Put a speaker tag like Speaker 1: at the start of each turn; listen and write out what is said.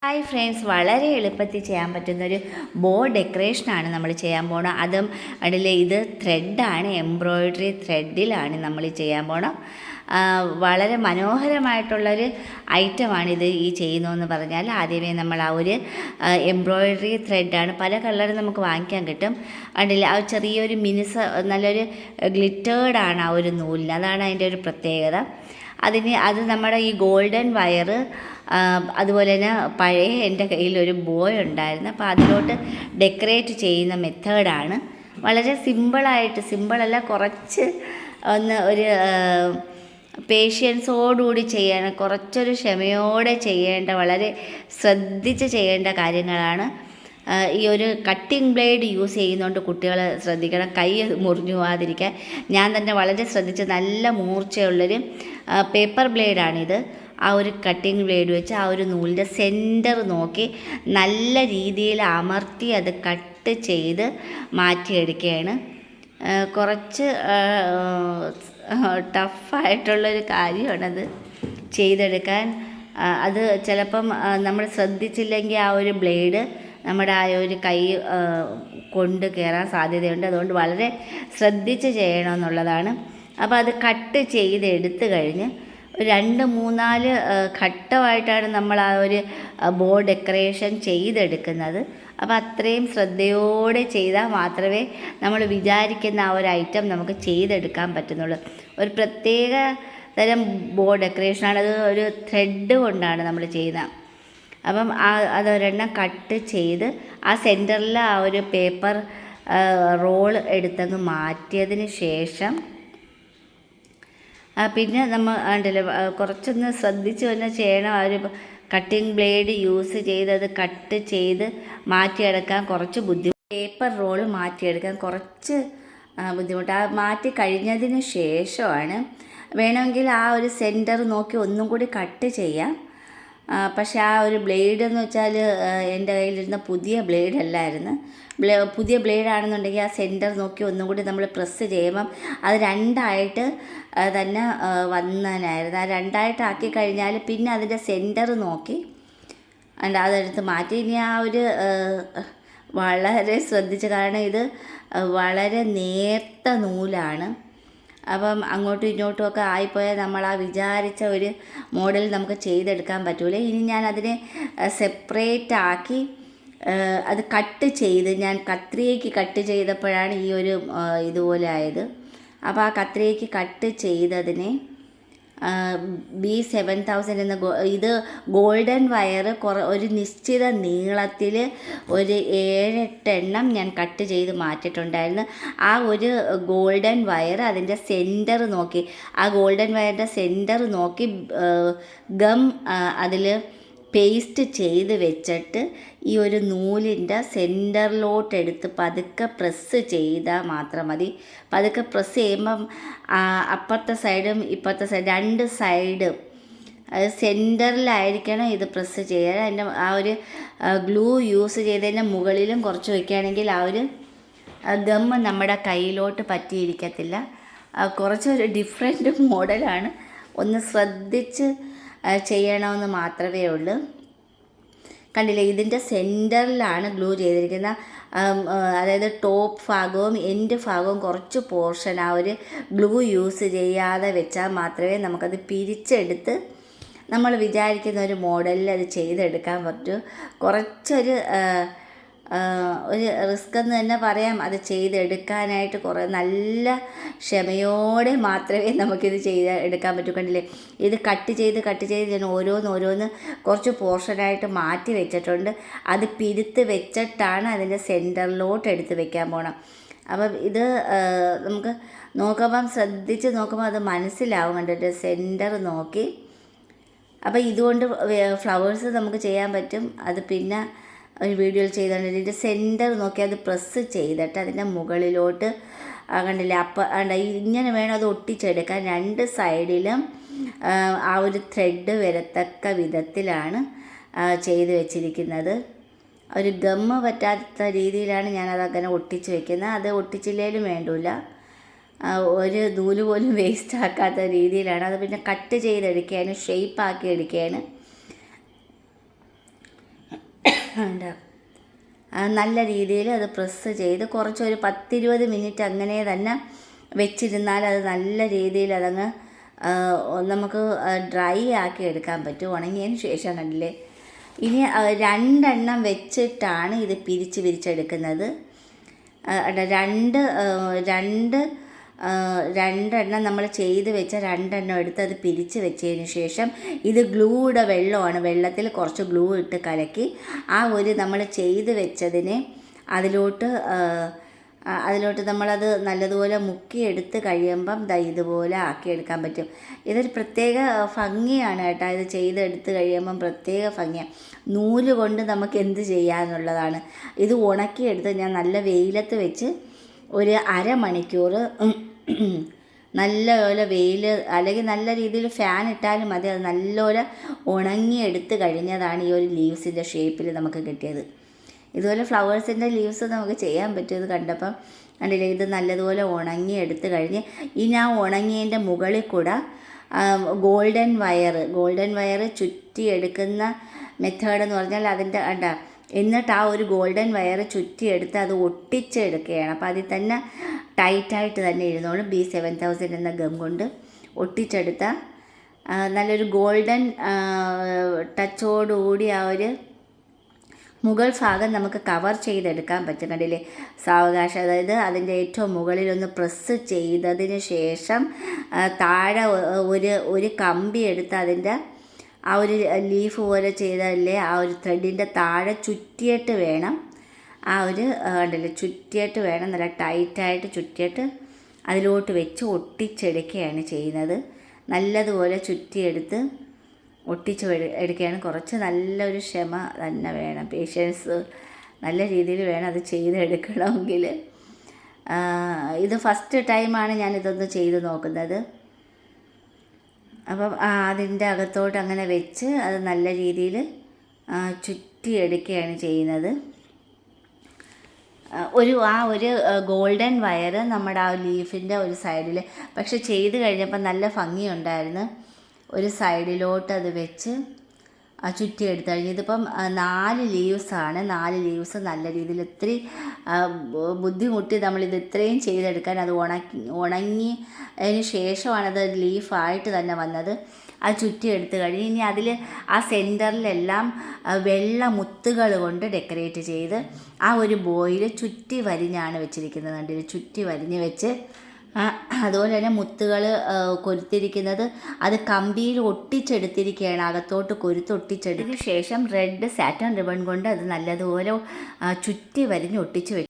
Speaker 1: Hi friends, വളരെ എളുപ്പത്തിൽ ചെയ്യാൻ പറ്റുന്നൊരു ബോ ഡെക്കറേഷനാണ് നമ്മൾ ചെയ്യാൻ പോണത്. അതും അതിൽ ഇത് ത്രെഡാണ്, എംബ്രോയ്ഡറി ത്രെഡിലാണ് നമ്മൾ ചെയ്യാൻ പോണം. വളരെ മനോഹരമായിട്ടുള്ളൊരു ഐറ്റമാണിത് ഈ ചെയ്യുന്നതെന്ന് പറഞ്ഞാൽ. ആദ്യമേ നമ്മൾ ആ ഒരു എംബ്രോയ്ഡറി ത്രെഡാണ്, പല കളറും നമുക്ക് വാങ്ങിക്കാൻ കിട്ടും. അതിൽ ആ ചെറിയൊരു മിനുസ് നല്ലൊരു ഗ്ലിറ്റേർഡാണ് ആ ഒരു നൂലിന്, അതാണ് അതിൻ്റെ ഒരു പ്രത്യേകത. അത് നമ്മുടെ ഈ ഗോൾഡൻ വയർ, അതുപോലെ തന്നെ പഴയ എൻ്റെ കയ്യിലൊരു ബോയ് ഉണ്ടായിരുന്നു. അപ്പോൾ അതിലോട്ട് ഡെക്കറേറ്റ് ചെയ്യുന്ന മെത്തേഡാണ്. വളരെ സിമ്പിളല്ല, കുറച്ച് ഒരു പേഷ്യൻസോടുകൂടി ചെയ്യണം, കുറച്ചൊരു ക്ഷമയോടെ ചെയ്യേണ്ട, വളരെ ശ്രദ്ധിച്ച് ചെയ്യേണ്ട കാര്യങ്ങളാണ്. ഈ ഒരു കട്ടിംഗ് ബ്ലേഡ് യൂസ് ചെയ്യുന്നതുകൊണ്ട് കുട്ടികൾ ശ്രദ്ധിക്കണം, കൈ മുറിഞ്ഞു പോകാതിരിക്കാൻ. ഞാൻ തന്നെ വളരെ ശ്രദ്ധിച്ച്, നല്ല മൂർച്ചയുള്ളൊരു പേപ്പർ ബ്ലേഡാണിത്. ആ ഒരു കട്ടിംഗ് ബ്ലേഡ് വെച്ച് ആ ഒരു നൂലിൻ്റെ സെൻറ്റർ നോക്കി നല്ല രീതിയിൽ അമർത്തി അത് കട്ട് ചെയ്ത് മാറ്റിയെടുക്കുകയാണ്. കുറച്ച് ടഫായിട്ടുള്ളൊരു കാര്യമാണത് ചെയ്തെടുക്കാൻ. അത് ചിലപ്പം നമ്മൾ ശ്രദ്ധിച്ചില്ലെങ്കിൽ ആ ഒരു ബ്ലേഡ് നമ്മുടെ ആ ഒരു കൈ കൊണ്ട് കയറാൻ സാധ്യതയുണ്ട്. അതുകൊണ്ട് വളരെ ശ്രദ്ധിച്ച് ചെയ്യണമെന്നുള്ളതാണ്. അപ്പോൾ അത് കട്ട് ചെയ്ത് എടുത്തു കഴിഞ്ഞ് 2-3-4 ഘട്ടമായിട്ടാണ് നമ്മൾ ആ ഒരു ബോ ഡെക്കറേഷൻ ചെയ്തെടുക്കുന്നത്. അപ്പോൾ അത്രയും ശ്രദ്ധയോടെ ചെയ്താൽ മാത്രമേ നമ്മൾ വിചാരിക്കുന്ന ആ ഒരു ഐറ്റം നമുക്ക് ചെയ്തെടുക്കാൻ പറ്റുന്നുള്ളൂ. ഒരു പ്രത്യേക തരം ബോ ഡെക്കറേഷനാണ്. അത് ഒരു ത്രെഡ് കൊണ്ടാണ് നമ്മൾ ചെയ്യുന്നത്. അപ്പം അതൊരെണ്ണം കട്ട് ചെയ്ത് ആ സെൻറ്ററിൽ ആ ഒരു പേപ്പർ റോൾ എടുത്തങ്ങ് മാറ്റിയതിന് ശേഷം പിന്നെ നമ്മൾ ഉണ്ടല്ലോ കുറച്ചൊന്ന് ശ്രദ്ധിച്ച് തന്നെ ചെയ്യണം. ആ ഒരു കട്ടിംഗ് ബ്ലേഡ് യൂസ് ചെയ്ത് അത് കട്ട് ചെയ്ത് മാറ്റിയെടുക്കാൻ കുറച്ച് പേപ്പർ റോള് മാറ്റിയെടുക്കാൻ കുറച്ച് ബുദ്ധിമുട്ട്. മാറ്റി കഴിഞ്ഞതിന് ശേഷമാണ് വേണമെങ്കിൽ ആ ഒരു സെൻറ്റർ നോക്കി ഒന്നും കൂടി കട്ട് ചെയ്യാം. പക്ഷേ ആ ഒരു ബ്ലേഡ് എന്ന് വെച്ചാൽ എൻ്റെ കയ്യിലിരുന്ന പുതിയ ബ്ലേഡ് അല്ലായിരുന്നു. പുതിയ ബ്ലേഡാണെന്നുണ്ടെങ്കിൽ ആ സെൻറ്റർ നോക്കി ഒന്നും കൂടി നമ്മൾ പ്രസ് ചെയ്യുമ്പം അത് രണ്ടായിട്ട് തന്നെ വന്നതിനായിരുന്നു. ആ രണ്ടായിട്ടാക്കി കഴിഞ്ഞാൽ പിന്നെ അതിൻ്റെ സെൻറ്റർ നോക്കി അതെടുത്ത് മാറ്റി. ഇനി ആ ഒരു വളരെ ശ്രദ്ധിച്ച്, കാരണം ഇത് വളരെ നേർത്ത നൂലാണ്. അപ്പം അങ്ങോട്ടും ഇങ്ങോട്ടും ഒക്കെ ആയിപ്പോയാൽ നമ്മൾ ആ വിചാരിച്ച ഒരു മോഡൽ നമുക്ക് ചെയ്തെടുക്കാൻ പറ്റൂല. ഇനി ഞാൻ അതിനെ സെപ്പറേറ്റ് ആക്കി അത് കട്ട് ചെയ്ത്, ഞാൻ കത്രികയ്ക്ക് കട്ട് ചെയ്തപ്പോഴാണ് ഈ ഒരു ഇതുപോലെ ആയത്. അപ്പോൾ ആ കത്രികയ്ക്ക് കട്ട് ചെയ്തതിനെ B7000 എന്ന ഇത് ഗോൾഡൻ വയർ ഒരു നിശ്ചിത നീളത്തിൽ ഒരു 7-8 എണ്ണം ഞാൻ കട്ട് ചെയ്ത് മാറ്റിയിട്ടുണ്ടായിരുന്നു. ആ ഒരു ഗോൾഡൻ വയർ അതിൻ്റെ സെൻറ്റർ നോക്കി, ആ ഗോൾഡൻ വയറിൻ്റെ സെൻറ്റർ നോക്കി ഗം അതിൽ പേസ്റ്റ് ചെയ്ത് വെച്ചിട്ട് ഈ ഒരു നൂലിൻ്റെ സെൻറ്ററിലോട്ടെടുത്ത് പതുക്കെ പ്രസ് ചെയ്താൽ മാത്രം മതി. പതുക്കെ പ്രസ് ചെയ്യുമ്പം അപ്പുറത്തെ സൈഡും ഇപ്പുറത്തെ സൈഡ് 2 സൈഡ് അത് സെൻറ്ററിലായിരിക്കണം ഇത് പ്രസ് ചെയ്യാൻ. അതിൻ്റെ ആ ഒരു ഗ്ലൂ യൂസ് ചെയ്തതിൻ്റെ മുകളിലും കുറച്ച് വയ്ക്കുകയാണെങ്കിൽ ആ ഒരു ഗം നമ്മുടെ കയ്യിലോട്ട് പറ്റിയിരിക്കത്തില്ല. കുറച്ചൊരു ഡിഫറെൻറ്റ് മോഡലാണ്, ഒന്ന് ശ്രദ്ധിച്ച് ചെയ്യണമെന്ന് മാത്രമേ ഉള്ളൂ. കണ്ടില്ലേ, ഇതിൻ്റെ സെൻറ്ററിലാണ് ഗ്ലൂ ചെയ്തിരിക്കുന്നത്. അതായത് ടോപ്പ് ഭാഗവും എൻഡ് ഭാഗവും കുറച്ച് പോർഷൻ ആ ഒരു ഗ്ലൂ യൂസ് ചെയ്യാതെ വെച്ചാൽ മാത്രമേ നമുക്കത് പിരിച്ചെടുത്ത് നമ്മൾ വിചാരിക്കുന്ന ഒരു മോഡലിൽ അത് ചെയ്തെടുക്കാൻ പറ്റൂ. കുറച്ചൊരു റിസ്ക് എന്ന് തന്നെ പറയാം അത് ചെയ്തെടുക്കാനായിട്ട്. നല്ല ക്ഷമയോടെ മാത്രമേ നമുക്കിത് എടുക്കാൻ പറ്റൂ. കണ്ടില്ലേ, ഇത് കട്ട് ചെയ്ത് ഞാൻ ഓരോന്ന് കുറച്ച് പോർഷനായിട്ട് മാറ്റി വെച്ചിട്ടുണ്ട്. അത് പിരുത്ത് വെച്ചിട്ടാണ് അതിൻ്റെ സെൻറ്ററിലോട്ട് എടുത്ത് വെക്കാൻ പോകണം. അപ്പം ഇത് നമുക്ക് നോക്കുമ്പം ശ്രദ്ധിച്ച് നോക്കുമ്പോൾ അത് മനസ്സിലാവും. കണ്ടിട്ട് സെൻറ്റർ നോക്കി. അപ്പോൾ ഇതുകൊണ്ട് ഫ്ലവേഴ്സ് നമുക്ക് ചെയ്യാൻ പറ്റും. അത് പിന്നെ ഒരു വീഡിയോയിൽ ചെയ്തുകൊണ്ട് ഇതിൻ്റെ സെൻറ്റർ നോക്കി അത് പ്രസ് ചെയ്തിട്ട് അതിൻ്റെ മുകളിലോട്ട് കണ്ടില്ലേ, ഇങ്ങനെ വേണം അത് ഒട്ടിച്ചെടുക്കാൻ. 2 സൈഡിലും ആ ഒരു ത്രെഡ് വരത്തക്ക വിധത്തിലാണ് ചെയ്ത് വെച്ചിരിക്കുന്നത്. ഒരു ഗമ്മ് പറ്റാത്ത രീതിയിലാണ് ഞാനതങ്ങനെ ഒട്ടിച്ച് വെക്കുന്നത്. അത് ഒട്ടിച്ചില്ലേലും വേണ്ടില്ല, ഒരു നൂല് പോലും വേസ്റ്റ് ആക്കാത്ത രീതിയിലാണ്. അത് പിന്നെ കട്ട് ചെയ്തെടുക്കുകയാണ്, ഷേപ്പാക്കി എടുക്കുകയാണ്. ഉണ്ട്. നല്ല രീതിയിൽ അത് പ്രസ് ചെയ്ത് കുറച്ചൊരു 10-20 മിനിറ്റ് അങ്ങനെ തന്നെ വെച്ചിരുന്നാൽ അത് നല്ല രീതിയിൽ അതങ്ങ് നമുക്ക് ഡ്രൈ ആക്കി എടുക്കാൻ പറ്റും. ഉണങ്ങിയതിന് ശേഷം കണ്ടില്ലേ, ഇനി 2 വെച്ചിട്ടാണ് ഇത് പിരിച്ചെടുക്കുന്നത്. രണ്ടെണ്ണം നമ്മൾ ചെയ്ത് വെച്ച 2 എടുത്ത് അത് പിരിച്ച് വെച്ചതിന് ശേഷം ഇത് ഗ്ലൂയുടെ വെള്ളമാണ്, വെള്ളത്തിൽ കുറച്ച് ഗ്ലൂ ഇട്ട് കലക്കി ആ ഒരു നമ്മൾ ചെയ്ത് വെച്ചതിനെ അതിലോട്ട് നമ്മളത് നല്ലതുപോലെ മുക്കിയെടുത്ത് കഴിയുമ്പം ഇതുപോലെ ആക്കിയെടുക്കാൻ പറ്റും. ഇതൊരു പ്രത്യേക ഭംഗിയാണ് കേട്ടോ. ഇത് ചെയ്തെടുത്ത് കഴിയുമ്പം പ്രത്യേക ഭംഗിയാണ്. നൂല് കൊണ്ട് നമുക്ക് എന്ത് ചെയ്യാനുള്ളതാണ്. ഇത് ഉണക്കിയെടുത്ത് ഞാൻ നല്ല വെയിലത്ത് വെച്ച് ഒരു അരമണിക്കൂർ നല്ലപോലെ വെയിൽ അല്ലെങ്കിൽ നല്ല രീതിയിൽ ഫാൻ ഇട്ടാലും മതി, അത് നല്ലപോലെ ഉണങ്ങിയെടുത്ത് കഴിഞ്ഞതാണ് ഈ ഒരു ലീവ്സിൻ്റെ ഷേപ്പിൽ നമുക്ക് കിട്ടിയത്. ഇതുപോലെ ഫ്ലവേഴ്സിൻ്റെ ലീവ്സ് നമുക്ക് ചെയ്യാൻ പറ്റും. ഇത് കണ്ടപ്പം കണ്ടില്ലേ, ഇത് നല്ലതുപോലെ ഉണങ്ങിയെടുത്ത് കഴിഞ്ഞ് ഇനി ആ ഉണങ്ങിയതിൻ്റെ മുകളിൽ കൂടെ ഗോൾഡൻ വയർ ചുറ്റിയെടുക്കുന്ന മെത്തേഡ് എന്ന് പറഞ്ഞാൽ അതിൻ്റെ എന്നിട്ട് ആ ഒരു ഗോൾഡൻ വയർ ചുറ്റിയെടുത്ത് അത് ഒട്ടിച്ചെടുക്കുകയാണ്. അപ്പോൾ അതിൽ തന്നെ ടൈറ്റായിട്ട് തന്നെ ഇരുന്നോളും. B7000 എന്ന ഗം കൊണ്ട് ഒട്ടിച്ചെടുത്ത നല്ലൊരു ഗോൾഡൻ ടച്ചോടുകൂടി ആ ഒരു മുകൾ ഭാഗം നമുക്ക് കവർ ചെയ്തെടുക്കാൻ പറ്റും. കണ്ടില്ലേ, സാവകാശം. അതായത് അതിൻ്റെ ഏറ്റവും മുകളിലൊന്ന് പ്രസ് ചെയ്തതിന് ശേഷം താഴെ ഒരു കമ്പി എടുത്ത് അതിൻ്റെ ആ ഒരു ലീഫ് പോലെ ചെയ്തല്ലേ ആ ഒരു ത്രെഡിൻ്റെ താഴെ ചുറ്റിയിട്ട് വേണം ചുറ്റിയിട്ട് വേണം നല്ല ടൈറ്റായിട്ട് ചുറ്റിയിട്ട് അതിലോട്ട് വെച്ച് ഒട്ടിച്ചെടുക്കുകയാണ് ചെയ്യുന്നത്. നല്ലതുപോലെ ചുറ്റിയെടുത്ത് എടുക്കുകയാണ്. കുറച്ച് നല്ലൊരു ക്ഷമ തന്നെ വേണം, പേഷ്യൻസ് നല്ല രീതിയിൽ വേണം അത് ചെയ്തെടുക്കണമെങ്കിൽ. ഇത് ഫസ്റ്റ് ടൈമാണ് ഞാനിതൊന്ന് ചെയ്ത് നോക്കുന്നത്. അപ്പം അതിൻ്റെ അകത്തോട്ട് അങ്ങനെ വെച്ച് അത് നല്ല രീതിയിൽ ചുറ്റിയെടുക്കുകയാണ് ചെയ്യുന്നത്. ഒരു ഗോൾഡൻ വയർ നമ്മുടെ ആ ലീഫിൻ്റെ ഒരു സൈഡിൽ, പക്ഷെ ചെയ്ത് കഴിഞ്ഞപ്പോൾ നല്ല ഭംഗിയുണ്ടായിരുന്നു. ഒരു സൈഡിലോട്ട് അത് വെച്ച് ചുറ്റിയെടുത്ത് കഴിഞ്ഞ് ഇതിപ്പം 4 ലീവ്സാണ്. 4 ലീവ്സ് നല്ല രീതിയിൽ ഇത്തിരി ബുദ്ധിമുട്ടി നമ്മളിത് ഇത്രയും ചെയ്തെടുക്കാൻ. അത് ഉണങ്ങിയതിന് ശേഷമാണത് ലീഫായിട്ട് തന്നെ വന്നത്. അത് ചുറ്റിയെടുത്ത് കഴിഞ്ഞ് ഇനി അതിൽ ആ സെൻറ്ററിലെല്ലാം വെള്ള മുത്തുകൾ കൊണ്ട് ഡെക്കറേറ്റ് ചെയ്ത് ആ ഒരു ബോയിൽ ചുറ്റി വരിഞ്ഞാണ് വെച്ചിരിക്കുന്നത്. കണ്ടിട്ട് ചുറ്റി വരിഞ്ഞ് വെച്ച് അതുപോലെ തന്നെ മുത്തുകൾ കൊരുത്തിരിക്കുന്നത് അത് കമ്പിയിൽ ഒട്ടിച്ചെടുത്തിരിക്കുകയാണ്. അകത്തോട്ട് കൊരുത്തൊട്ടിച്ചെടുത്തതിന് ശേഷം റെഡ് സാറ്റൻ റിബൺ കൊണ്ട് അത് നല്ലതുപോലെ ചുറ്റി വരിഞ്ഞ് ഒട്ടിച്ച് വെക്കും.